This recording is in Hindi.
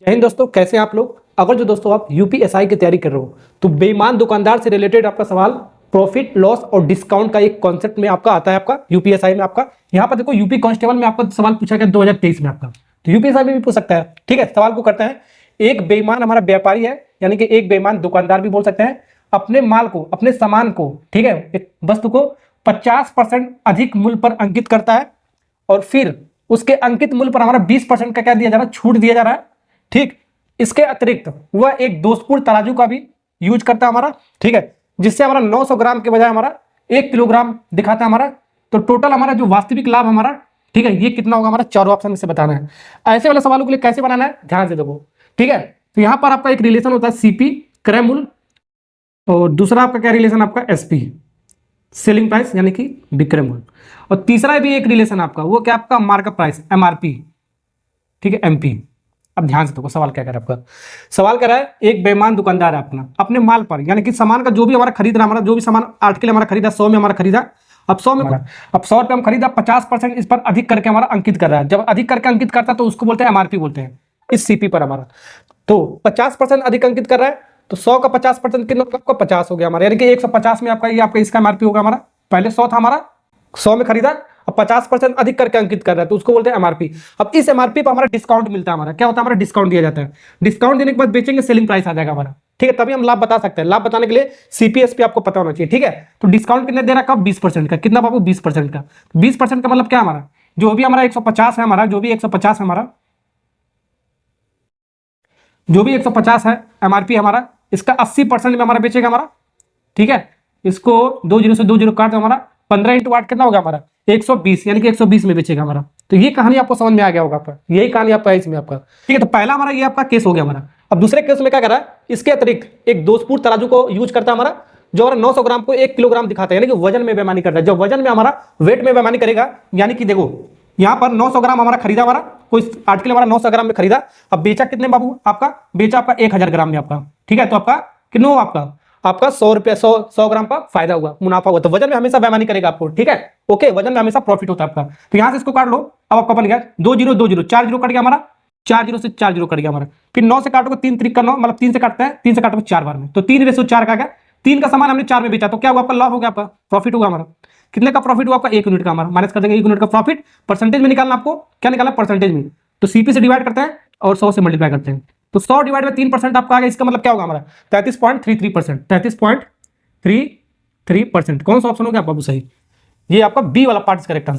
जय हिंद दोस्तों, कैसे हैं आप लोग। अगर जो दोस्तों आप यूपीएसआई की तैयारी कर रहे हो तो बेईमान दुकानदार से रिलेटेड आपका सवाल प्रॉफिट लॉस और डिस्काउंट का एक कॉन्सेप्ट में आपका आता है। आपका यूपीएसआई में आपका यहाँ पर देखो यूपी कांस्टेबल में आपका सवाल पूछा गया 2023 में आपका, तो यूपीएसआई में भी पूछ सकता है। ठीक है, सवाल को करते हैं। एक बेईमान हमारा व्यापारी है, यानी कि एक बेईमान दुकानदार भी बोल सकते हैं, अपने माल को, अपने सामान को, ठीक है, एक वस्तु को 50% अधिक मूल्य पर अंकित करता है और फिर उसके अंकित मूल्य पर हमारा 20% का क्या दिया जा रहा है, छूट दिया जा रहा है। ठीक, इसके अतिरिक्त वह एक दोस्तपुर तराजू का भी यूज करता है हमारा, ठीक है, जिससे हमारा 900 ग्राम के बजाय हमारा 1 किलोग्राम दिखाता है हमारा। तो टोटल हमारा जो वास्तविक लाभ हमारा, ठीक है, ये कितना होगा हमारा, चारों ऑप्शन में से बताना है। ऐसे वाले सवालों के लिए कैसे बनाना है, ध्यान से देखो। ठीक है, तो यहां पर आपका एक रिलेशन होता है सीपी क्रय मूल्य, और दूसरा आपका क्या रिलेशन आपका एसपी सेलिंग प्राइस यानी कि विक्रय मूल्य, और तीसरा भी एक रिलेशन आपका वो क्या आपका मार्कअप प्राइस एमआरपी, ठीक है, एमपी। अब ध्यान से देखो सवाल क्या कर रहा है। आपका सवाल कर रहा है एक बेईमान दुकानदार है अपना अपने माल पर, यानी कि सामान का जो भी हमारा खरीद रहा है, हमारा जो भी सामान 8 किलो हमारा खरीदा, 100 में हमारा खरीदा, अब 100 में, अब 100 रुपये हम खरीदा, 50% इस पर अधिक करके हमारा अंकित कर रहा है। जब अधिक करके अंकित करता है तो उसको बोलते हैं एमआरपी बोलते हैं, इस सीपी पर हमारा। तो 50% अधिक अंकित कर रहा है, तो 100 का 50% कितना आपका 50 हो गया हमारा, यानी कि 150 में आपका ये आपका इसका एमआरपी होगा हमारा। पहले 100 था हमारा, 100 में खरीदा, अब 50% अधिक करके अंकित कर रहा है तो उसको बोलते हैं एमआरपी। अब इस एमआरपी पर हमारा डिस्काउंट मिलता है, हमारा क्या होता है, हमारा डिस्काउंट दिया जाता है। डिस्काउंट देने के बाद बेचेंगे, सेलिंग प्राइस आ जाएगा हमारा, ठीक है, तभी हम लाभ बता सकते हैं। लाभ बताने के लिए सीपीएसपी आपको पता होना चाहिए। ठीक है, तो डिस्काउंट कितने दे रहा है, 20% का, कितना बाबू, 20% का। 20% का मतलब क्या हमारा, जो भी हमारा 150 है हमारा, जो भी 150 है हमारा, जो भी 150 है एमआरपी हमारा, इसका 80% में हमारा बेचेगा हमारा। ठीक है, इसको 2 जीरो से 2 जीरो काट दो, हमारा 15 × 8 कितना होगा हमारा 120, यानी कि 120 में बेचेगा हमारा। तो ये कहानी आपको समझ में आ गया होगा आपका, यही कहानी आपका है इसमें आपका। ठीक है, तो पहला हमारा ये आपका केस हो गया हमारा। अब दूसरे केस में क्या कर रहा है, इसके अतिरिक्त एक दोस्तपुर तराजू को यूज करता है हमारा, जो हमारा 900 ग्राम को 1 किलोग्राम दिखाता है, यानी कि वजन में बेईमानी करता है। जब वजन में हमारा वेट में बेईमानी करेगा, यानी कि देखो यहाँ पर 900 ग्राम हमारा खरीदा, हमारा कोई 8 किलो हमारा 900 ग्राम में खरीदा, अब बेचा कितने बाबू, आपका बेचा आपका 1000 ग्राम में आपका। ठीक है, तो आपका कितना हुआ, आपका 100 रुपया, 100 ग्राम का फायदा हुआ, मुनाफा हुआ। तो वजन में हमेशा बेईमानी करेगा आपको, ठीक है, ओके, वजन में हमेशा प्रॉफिट होता है आपका। तो यहां से इसको काट लो, अब आपका बन गया 2 जीरो 2 जीरो, 4 जीरो कट गया हमारा, 4 जीरो से 4 जीरो कट गया हमारा। फिर 9 से काटोगे 3 त्रिक का 9, मतलब 3 से काटते हैं, 3 से काटोगे 4 बार में, तो 3:4 का गया। 3 का सामान हमने 4 में बेचा, तो क्या हुआ आपका, लाभ हो गया, आपका प्रॉफिट होगा हमारा। कितने का प्रॉफिट हुआ आपका, 1 यूनिट का हमारा, माइनस कर देंगे 1 यूनिट का प्रॉफिट। परसेंटेज में निकालना आपको, क्या निकालना परसेंटेज में, तो सीपी से डिवाइड करते हैं और 100 से मल्टीप्लाई करते हैं। तो 100 डिवाइड में 3% आपका आ गया, इसका मतलब क्या होगा हमारा 33.33%, 33.33%। कौन सा ऑप्शन हो गया बाबू सही, ये आपका बी वाला पार्ट करेक्ट आंसर।